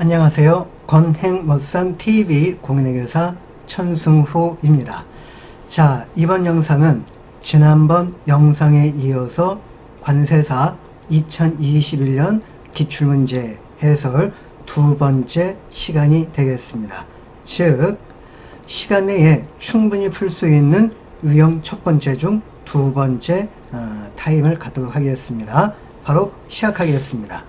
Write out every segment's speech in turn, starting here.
안녕하세요. 건행머쌈TV 공인회계사 천승호입니다. 자, 이번 영상은 지난번 영상에 이어서 관세사 2021년 기출문제 해설 두 번째 시간이 되겠습니다. 즉, 시간 내에 충분히 풀 수 있는 유형 첫 번째 중 두 번째 타임을 갖도록 하겠습니다. 바로 시작하겠습니다.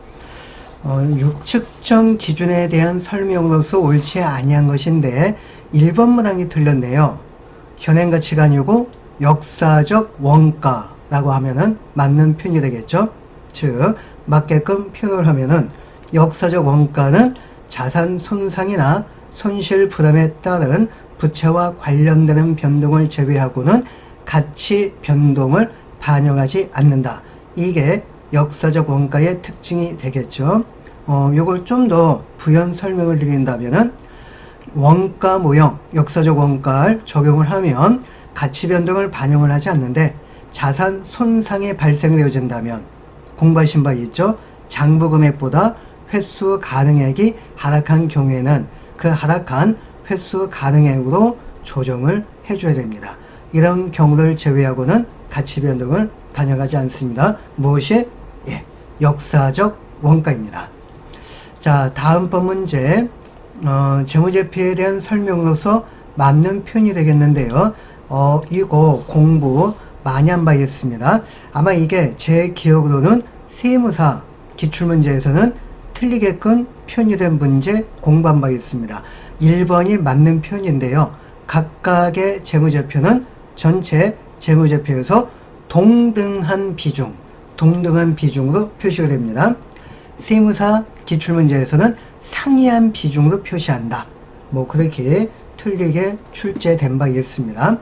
육측정 기준에 대한 설명으로서 옳지 아니한 것인데 1번 문항이 틀렸네요. 현행가치가 아니고 역사적 원가라고 하면은 맞는 표현이 되겠죠. 즉 맞게끔 표현을 하면은 역사적 원가는 자산 손상이나 손실 부담에 따른 부채와 관련되는 변동을 제외하고는 가치 변동을 반영하지 않는다. 이게 역사적 원가의 특징이 되겠죠. 요걸 좀 더 부연 설명을 드린다면은 원가 모형, 역사적 원가를 적용을 하면 가치 변동을 반영을 하지 않는데 자산 손상이 발생되어진다면 공부하신 바 있죠? 장부 금액보다 횟수 가능액이 하락한 경우에는 그 하락한 횟수 가능액으로 조정을 해줘야 됩니다. 이런 경우를 제외하고는 가치 변동을 반영하지 않습니다. 무엇이? 역사적 원가입니다. 자, 다음번 문제, 재무제표에 대한 설명으로서 맞는 표현이 되겠는데요. 이거 공부 많이 한 바 있습니다. 아마 이게 제 기억으로는 세무사 기출문제에서는 틀리게끔 표현이 된 문제 공부한 바 있습니다. 1번이 맞는 표현인데요. 각각의 재무제표는 전체 재무제표에서 동등한 비중으로 표시가 됩니다. 세무사 기출문제에서는 상이한 비중으로 표시한다. 뭐 그렇게 틀리게 출제된 바 있습니다.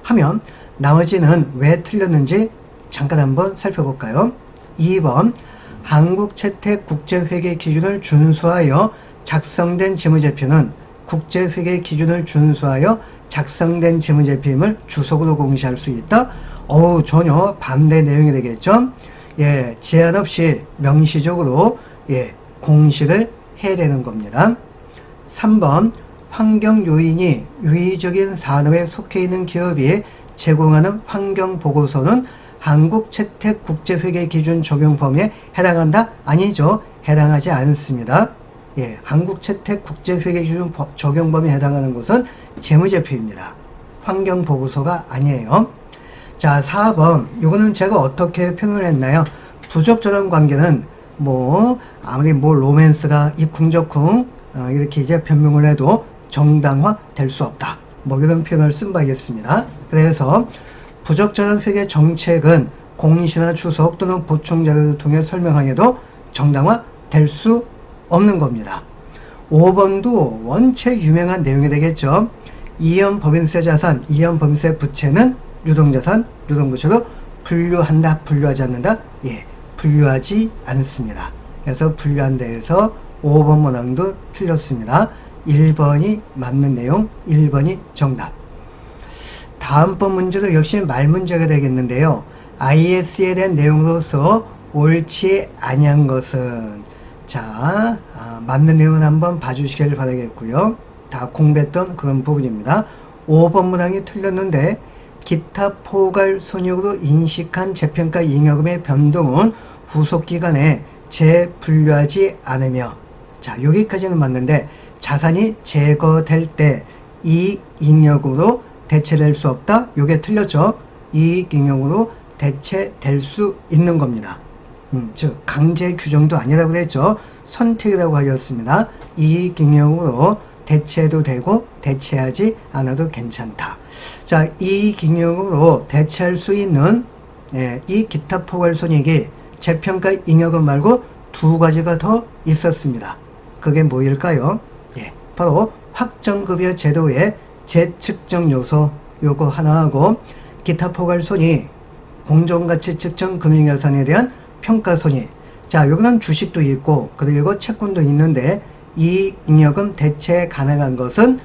하면 나머지는 왜 틀렸는지 잠깐 한번 살펴볼까요? 2번 한국채택국제회계 기준을 준수하여 작성된 재무제표는 국제회계 기준을 준수하여 작성된 재무제표임을 주석으로 공시할 수 있다. 전혀 반대 내용이 되겠죠. 제한 없이 명시적으로 공시를 해야 되는 겁니다. 3번 환경 요인이 유의적인 산업에 속해 있는 기업이 제공하는 환경 보고서는 한국채택국제회계 기준 적용 범위에 해당한다? 아니죠. 해당하지 않습니다. 한국채택국제회계 기준 적용 범위에 해당하는 것은 재무제표입니다. 환경 보고서가 아니에요. 자, 4번. 이거는 제가 어떻게 표현을 했나요? 부적절한 관계는 아무리 로맨스가 입쿵적쿵 이렇게 이제 변명을 해도 정당화 될 수 없다. 이런 표현을 쓴 바이겠습니다. 그래서 부적절한 회계 정책은 공시나 주석 또는 보충 자료를 통해 설명하여도 정당화 될 수 없는 겁니다. 5번도 원체 유명한 내용이 되겠죠. 이연 법인세 자산, 이연 법인세 부채는 유동자산, 유동부채로 분류한다, 분류하지 않는다? 분류하지 않습니다. 그래서 분류한 데에서 5번 문항도 틀렸습니다. 1번이 맞는 내용, 1번이 정답. 다음번 문제도 역시 말문제가 되겠는데요. IS에 대한 내용으로서 옳지 아니한 것은 맞는 내용은 한번 봐주시길 바라겠고요. 다 공부했던 그런 부분입니다. 5번 문항이 틀렸는데 기타 포괄 손익으로 인식한 재평가 잉여금의 변동은 후속기간에 재분류하지 않으며 여기까지는 맞는데 자산이 제거될 때 이익 잉여금으로 대체될 수 없다? 요게 틀렸죠? 이익 잉여금으로 대체될 수 있는 겁니다. 즉 강제 규정도 아니라고 그랬죠. 선택이라고 하였습니다. 이익 잉여금으로 대체해도 되고 대체하지 않아도 괜찮다. 자, 이익 잉여금으로 대체할 수 있는 이 기타 포괄 손익이 재평가 잉여금 말고 두 가지가 더 있었습니다. 그게 뭐일까요? 바로 확정급여 제도의 재측정 요소 요거 하나하고 기타 포괄 손익, 공정가치 측정 금융자산에 대한 평가 손익. 요거는 주식도 있고 그리고 채권도 있는데 이익 잉여금 대체 가능한 것은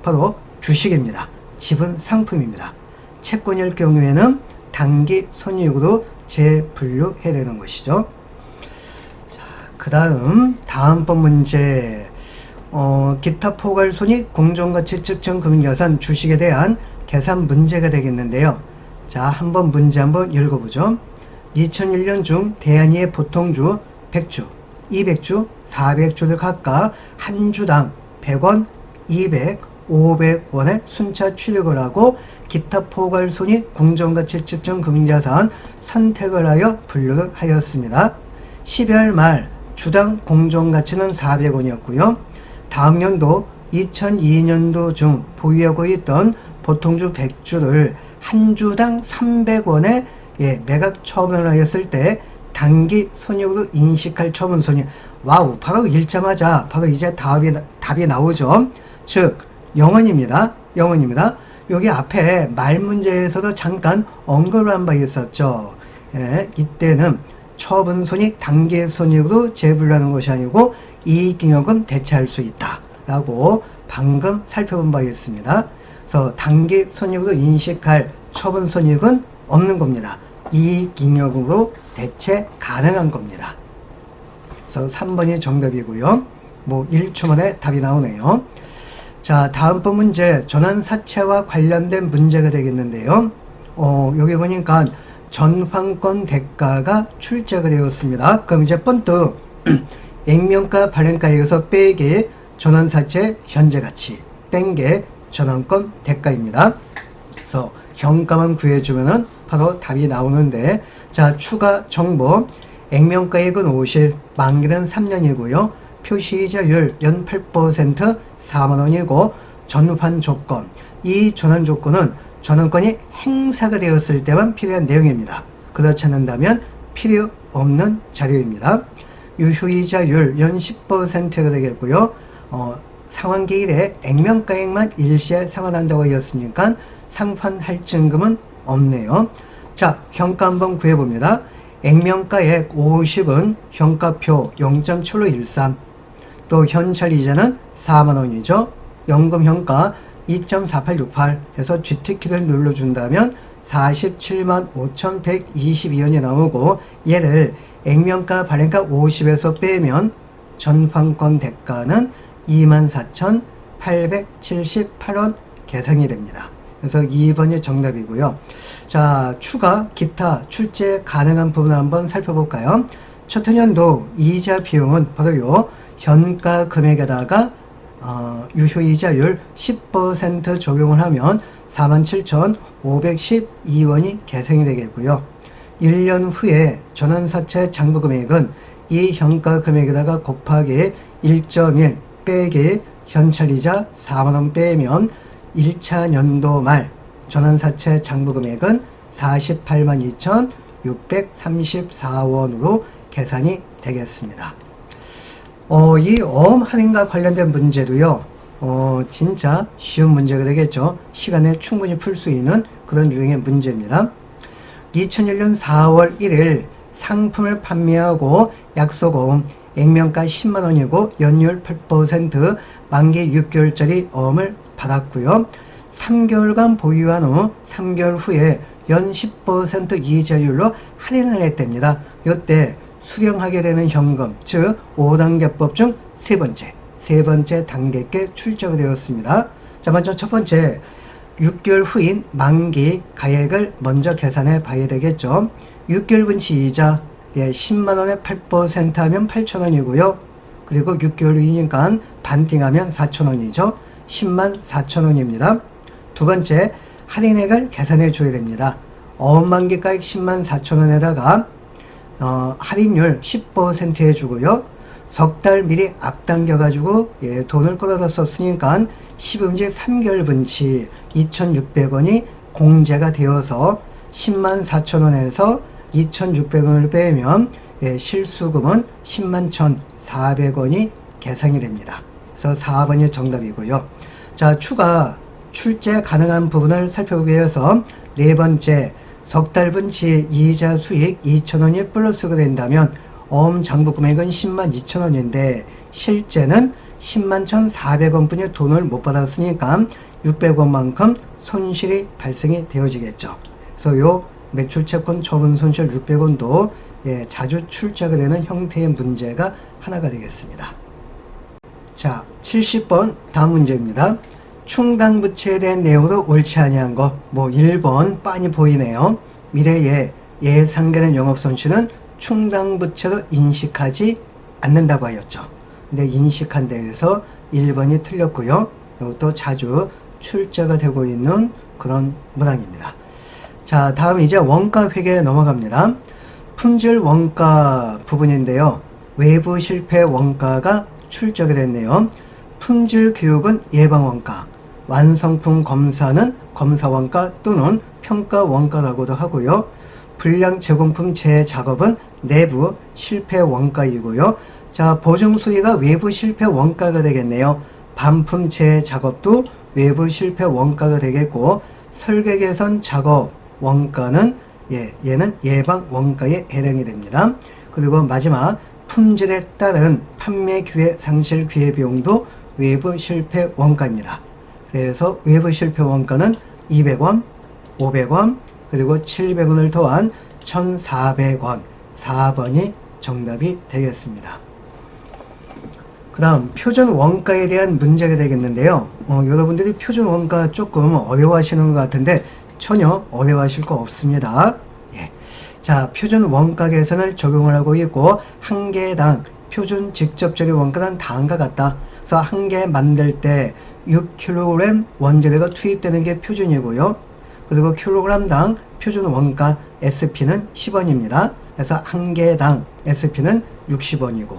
바로 주식입니다. 지분 상품입니다. 채권일 경우에는 단기 손익으로 재분류해야 되는 것이죠. 그 다음번 문제 기타 포괄손익 공정가치 측정 금융자산 주식에 대한 계산 문제가 되겠는데요. 자, 한번 문제 한번 읽어보죠. 2001년 중 대한이의 보통주 100주, 200주, 400주를 각각 한 주당 100원, 200, 500원의 순차 취득을 하고 기타 포괄손익 공정가치 측정 금융자산 선택을 하여 분류를 하였습니다. 12월 말 주당 공정가치는 400원이었고요. 다음 연도 2002년도 중 보유하고 있던 보통주 100주를 한 주당 300원에 매각 처분을 하였을 때 단기 손익으로 인식할 처분손익. 와우, 바로 읽자마자 바로 이제 답이 나오죠. 즉 0원입니다. 0원입니다. 여기 앞에 말 문제에서도 잠깐 언급을 한 바 있었죠. 이때는 처분손익 단기손익으로 재분류하는 것이 아니고 이익잉여금 대체할 수 있다 라고 방금 살펴본 바 있습니다. 그래서 단기손익으로 인식할 처분손익은 없는 겁니다. 이익잉여금으로 대체 가능한 겁니다. 그래서 3번이 정답이고요. 뭐 1초 만에 답이 나오네요. 자, 다음번 문제 전환사채와 관련된 문제가 되겠는데요. 여기 보니까 전환권 대가가 출제가 되었습니다. 그럼 이제 번뜩 액면가 발행가액에서 빼기 전환사채 현재가치 뺀 게 전환권 대가입니다. 그래서 현가만 구해주면은 바로 답이 나오는데, 자, 추가 정보 액면가액은 50, 만기는 3년이고요. 표시이자율 연 8% 4만원이고 전환 조건, 이 전환 조건은 전환권이 행사가 되었을 때만 필요한 내용입니다. 그렇지 않는다면 필요 없는 자료입니다. 유효이자율 연 10%가 되겠고요. 상환기일에 액면가액만 일시에 상환한다고 하였으니까 상환할 증금은 없네요. 자, 현가 한번 구해봅니다. 액면가액 50은 현가표 0.7513, 또 현찰이자는 4만원이죠. 연금 현가 2.4868 해서 GT키를 눌러준다면 475,122원이 나오고, 얘를 액면가 발행가 50에서 빼면 전환권 대가는 24,878원 계산이 됩니다. 그래서 2번이 정답이고요. 자, 추가 기타 출제 가능한 부분 한번 살펴볼까요? 첫 해년도 이자 비용은 바로 요 현가 금액에다가 유효이자율 10% 적용을 하면 47,512원이 계산이 되겠고요. 1년 후에 전환사채 잔고금액은 이 현가 금액에다가 곱하기 1.1 빼기 현찰이자 4만원 빼면 1차 연도 말 전환사채 잔고금액은 482,634원으로 계산이 되겠습니다. 이 어음 할인과 관련된 문제도요, 진짜 쉬운 문제가 되겠죠. 시간에 충분히 풀 수 있는 그런 유형의 문제입니다. 2001년 4월 1일 상품을 판매하고 약소금 액면가 10만원이고 연율 8%, 만기 6개월짜리 어음을 받았고요. 3개월간 보유한 후 3개월 후에 연 10% 이자율로 할인을 했답니다. 이때 수령하게 되는 현금, 즉 5단계법 중 세 번째 단계께 출제가 되었습니다. 자, 먼저 첫 번째 6개월 후인 만기 가액을 먼저 계산해 봐야 되겠죠. 6개월 분치 이자 10만원에 8% 하면 8천원이고요. 그리고 6개월 후이니까 반띵하면 4천원이죠. 104,000원입니다. 두 번째, 할인액을 계산해 줘야 됩니다. 어음만기가액 104,000원에다가 할인율 10% 해주고요. 석 달 미리 앞당겨 가지고 돈을 끌어다 썼으니까 10음직 3개월 분치 2,600원이 공제가 되어서 104,000원에서 2,600원을 빼면 실수금은 101,400원이 계산이 됩니다. 그래서 4번이 정답이고요. 자, 추가 출제 가능한 부분을 살펴보기 위해서 네 번째, 석 달 분치 이자 수익 2,000원이 플러스가 된다면 어음 장부 금액은 102,000원인데 실제는 101,400원 분의 돈을 못 받았으니까 600원만큼 손실이 발생이 되어지겠죠. 그래서 요 매출채권 처분 손실 600원도 자주 출제가 되는 형태의 문제가 하나가 되겠습니다. 자, 70번 다음 문제입니다. 충당부채에 대한 내용도 옳지 아니한 거. 뭐 1번 빤히 보이네요. 미래에 예상되는 영업손실은 충당부채로 인식하지 않는다고 하였죠. 근데 인식한 데에서 1번이 틀렸고요. 이것도 자주 출제가 되고 있는 그런 문항입니다. 자, 다음 이제 원가 회계에 넘어갑니다. 품질 원가 부분인데요. 외부 실패 원가가 출제가 됐네요. 품질 교육은 예방 원가, 완성품 검사는 검사 원가 또는 평가 원가라고도 하고요. 불량 제공품 재작업은 내부 실패 원가이고요. 자, 보증 수리가 외부 실패 원가가 되겠네요. 반품 재작업도 외부 실패 원가가 되겠고, 설계 개선 작업 원가는 얘는 예방 원가에 해당이 됩니다. 그리고 마지막 품질에 따른 판매 기회 상실 기회 비용도 외부 실패 원가입니다. 그래서 외부 실패 원가는 200원, 500원, 그리고 700원을 더한 1,400원, 4번이 정답이 되겠습니다. 그 다음 표준 원가에 대한 문제가 되겠는데요. 여러분들이 표준 원가 조금 어려워하시는 것 같은데 전혀 어려워하실 거 없습니다. 자, 표준 원가 계산을 적용을 하고 있고, 한 개당 표준 직접적인 원가는 다음과 같다. 그래서 한 개 만들 때 6kg 원재료가 투입되는 게 표준이고요. 그리고 kg당 표준 원가 SP는 10원입니다. 그래서 한 개당 SP는 60원이고,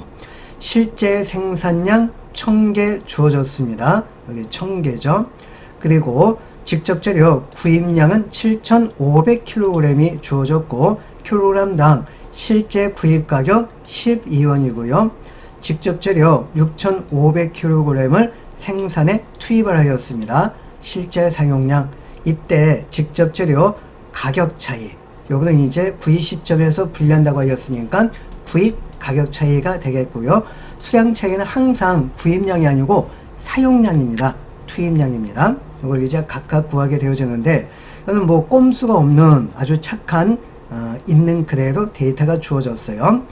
실제 생산량 1000개 주어졌습니다. 여기 1000개죠. 그리고 직접 재료 구입량은 7,500kg이 주어졌고, kg당 실제 구입 가격 12원이고요. 직접 재료 6,500kg을 생산에 투입을 하였습니다. 실제 사용량, 이때 직접 재료 가격 차이, 요거는 이제 구입 시점에서 분리한다고 하였으니까 구입 가격 차이가 되겠고요. 수량 차이는 항상 구입량이 아니고 사용량입니다. 투입량입니다. 이걸 이제 각각 구하게 되어지는데, 이거는 뭐 꼼수가 없는 아주 착한 있는 그대로 데이터가 주어졌어요.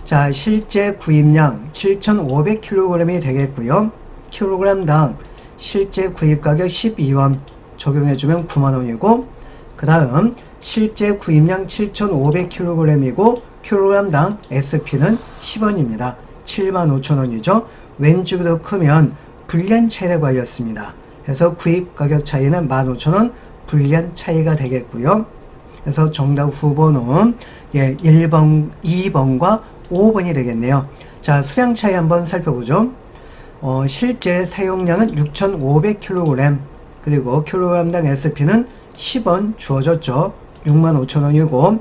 자, 실제 구입량 7,500kg이 되겠고요. kg당 실제 구입 가격 12원 적용해주면 9만원이고, 그 다음 실제 구입량 7,500kg이고 kg당 SP는 10원입니다. 75,000원이죠. 왼쪽으로 크면 불량 차이라고 하였습니다. 그래서 구입 가격 차이는 15,000원 불량 차이가 되겠고요. 그래서 정답 후보는 1번, 2번과 5번이 되겠네요. 자, 수량 차이 한번 살펴보죠. 실제 사용량은 6,500kg, 그리고 kg당 SP는 10원 주어졌죠. 65,000원이고,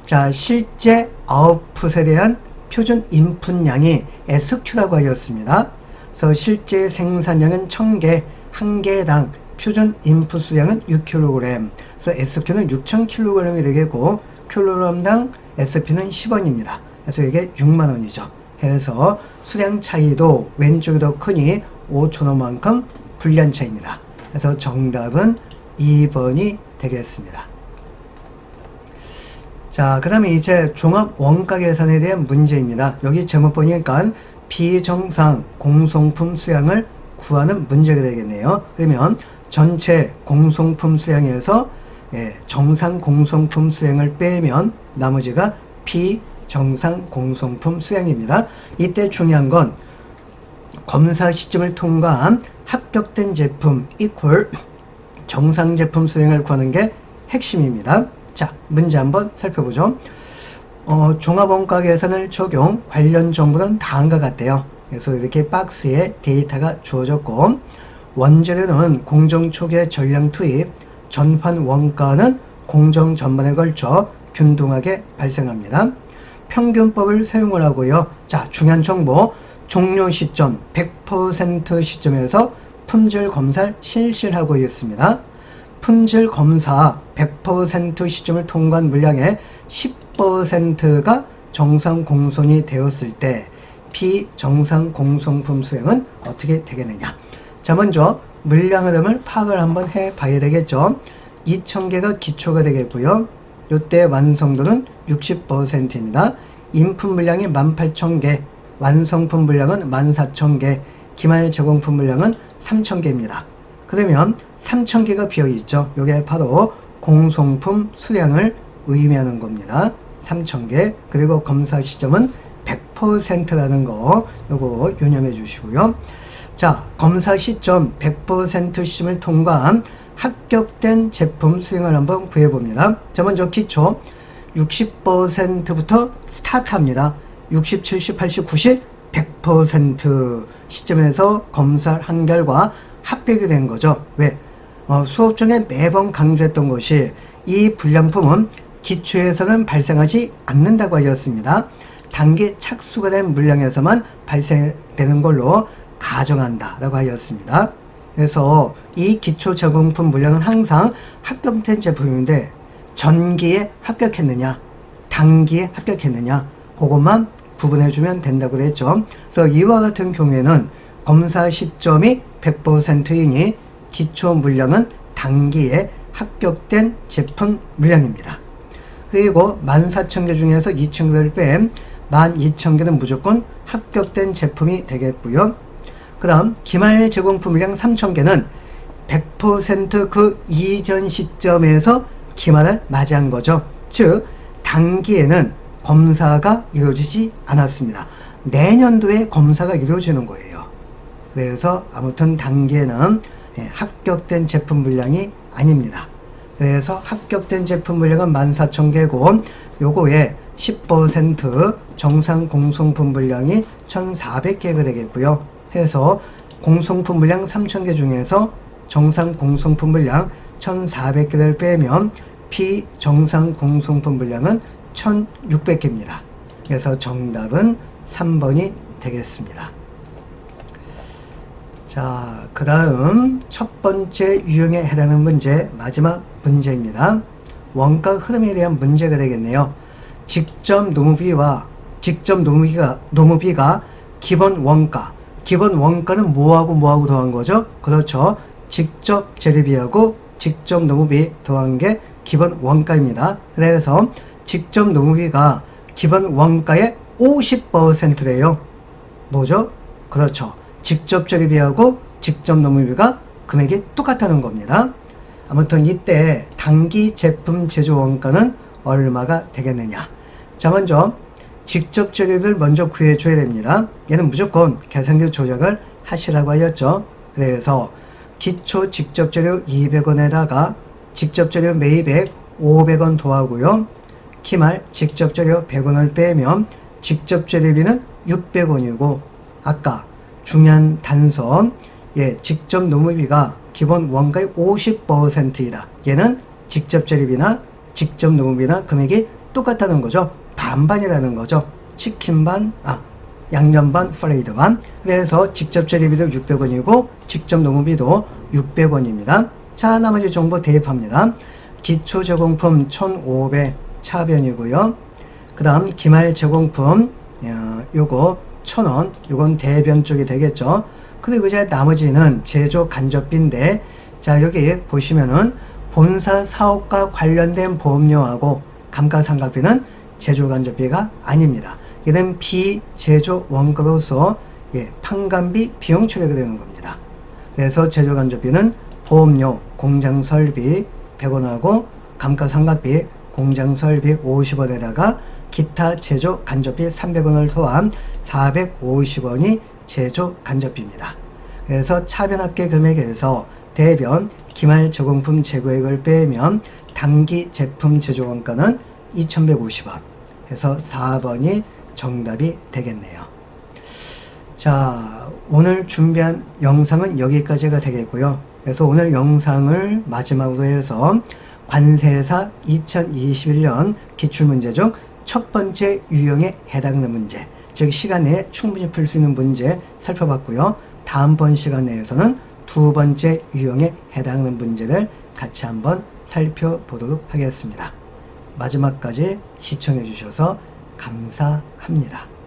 자, 실제 아웃풋에 대한 표준 인풋량이 SQ라고 하였습니다. 그래서 실제 생산량은 1000개, 한 개당 표준 인풋 수량은 6kg, 그래서 SQ는 6,000kg이 되겠고, kg당 SP는 10원입니다. 그래서 이게 6만원이죠. 그래서 수량 차이도 왼쪽이 더 크니 5,000원만큼 불량 차이입니다. 그래서 정답은 2번이 되겠습니다. 자, 그 다음에 이제 종합 원가 계산에 대한 문제입니다. 여기 제목 보니까 비정상 공송품 수량을 구하는 문제가 되겠네요. 그러면 전체 공송품 수량에서 정상 공송품 수량을 빼면 나머지가 비정상 공송품 수량입니다. 이때 중요한 건 검사 시점을 통과한 합격된 제품 이퀄 정상 제품 수량을 구하는 게 핵심입니다. 자, 문제 한번 살펴보죠. 종합원가 계산을 적용, 관련 정보는 다음과 같대요. 그래서 이렇게 박스에 데이터가 주어졌고, 원재료는 공정 초기의 전량 투입, 전판 원가는 공정 전반에 걸쳐 균등하게 발생합니다. 평균법을 사용을 하고요. 자, 중요한 정보, 종료 시점 100% 시점에서 품질 검사를 실시하고 있습니다. 품질 검사 100% 시점을 통과한 물량의 10%가 정상 공손이 되었을 때 비정상 공송품 수량은 어떻게 되겠느냐. 자, 먼저 물량 흐름을 파악을 한번 해 봐야 되겠죠. 2000개가 기초가 되겠고요. 이때 완성도는 60%입니다. 인품 물량이 18,000개, 완성품 물량은 14,000개, 기말 제공품 물량은 3,000개입니다. 그러면 3,000개가 비어있죠. 이게 바로 공송품 수량을 의미하는 겁니다. 3,000개. 그리고 검사 시점은 100%라는 거 요거 유념해 주시고요. 자, 검사 시점 100% 시점을 통과한 합격된 제품 수량을 한번 구해봅니다. 자, 먼저 기초 60%부터 스타트합니다. 60, 70, 80, 90, 100% 시점에서 검사를 한 결과 합격이 된 거죠. 왜? 수업 중에 매번 강조했던 것이 이 불량품은 기초에서는 발생하지 않는다고 하였습니다. 단기 착수가 된 물량에서만 발생되는 걸로 가정한다 라고 하였습니다. 그래서 이 기초 제공품 물량은 항상 합격된 제품인데 전기에 합격했느냐 단기에 합격했느냐 그것만 구분해주면 된다고 그랬죠. 그래서 이와 같은 경우에는 검사 시점이 100%이니 기초 물량은 단기에 합격된 제품 물량입니다. 그리고 14,000개 중에서 2,000개를 뺀 12,000개는 무조건 합격된 제품이 되겠고요. 그 다음 기말 제공품 물량 3,000개는 100% 그 이전 시점에서 기말을 맞이한 거죠. 즉 단기에는 검사가 이루어지지 않았습니다. 내년도에 검사가 이루어지는 거예요. 그래서 아무튼 단기에는 합격된 제품 물량이 아닙니다. 그래서 합격된 제품 물량은 14,000개고 요거에 10% 정상 공송품 물량이 1,400개가 되겠고요. 해서 공송품 물량 3,000개 중에서 정상 공송품 물량 1,400개를 빼면 비정상 공송품 물량은 1,600개입니다. 그래서 정답은 3번이 되겠습니다. 자, 그 다음 첫 번째 유형에 해당하는 문제, 마지막 문제입니다. 원가 흐름에 대한 문제가 되겠네요. 직접 노무비가 기본 원가는 뭐하고 더한 거죠? 그렇죠. 직접 재료비하고 직접 노무비 더한 게 기본 원가입니다. 그래서 직접 노무비가 기본 원가의 50%래요. 뭐죠? 그렇죠. 직접 재료비하고 직접 노무비가 금액이 똑같다는 겁니다. 아무튼 이때 단기 제품 제조 원가는 얼마가 되겠느냐. 자, 먼저 직접 재료를 먼저 구해줘야 됩니다. 얘는 무조건 계산기 조작을 하시라고 하였죠. 그래서 기초 직접 재료 200원에다가 직접 재료 매입액 500원 더하고요. 기말 직접 재료 100원을 빼면 직접 재료비는 600원이고 아까 중요한 단서 직접 노무비가 기본 원가의 50%이다. 얘는 직접 재료비나 직접 노무비나 금액이 똑같다는 거죠. 반반이라는 거죠. 치킨 반, 양념 반, 프라이드 반. 그래서 직접 재료비도 600원이고 직접 노무비도 600원입니다. 자, 나머지 정보 대입합니다. 기초 제공품 1,500 차변이고요. 그 다음 기말 제공품 요거 1,000원, 요건 대변 쪽이 되겠죠. 그리고 이제 나머지는 제조 간접비인데, 자, 여기 보시면은 본사 사업과 관련된 보험료하고 감가상각비는 제조 간접비가 아닙니다. 이는 비제조 원가로서 판관비 비용 처리가 되는 겁니다. 그래서 제조 간접비는 보험료, 공장 설비 100원하고 감가상각비, 공장 설비 50원에다가 기타 제조 간접비 300원을 더한 450원이 제조 간접비입니다. 그래서 차변합계 금액에서 대변 기말 제공품 재고액을 빼면 단기 제품 제조 원가는 2,150원. 그래서 4번이 정답이 되겠네요. 자, 오늘 준비한 영상은 여기까지가 되겠고요. 그래서 오늘 영상을 마지막으로 해서 관세사 2021년 기출문제 중 첫 번째 유형에 해당하는 문제, 즉 시간 내에 충분히 풀 수 있는 문제 살펴봤고요. 다음번 시간 내에서는 두 번째 유형에 해당하는 문제를 같이 한번 살펴보도록 하겠습니다. 마지막까지 시청해 주셔서 감사합니다.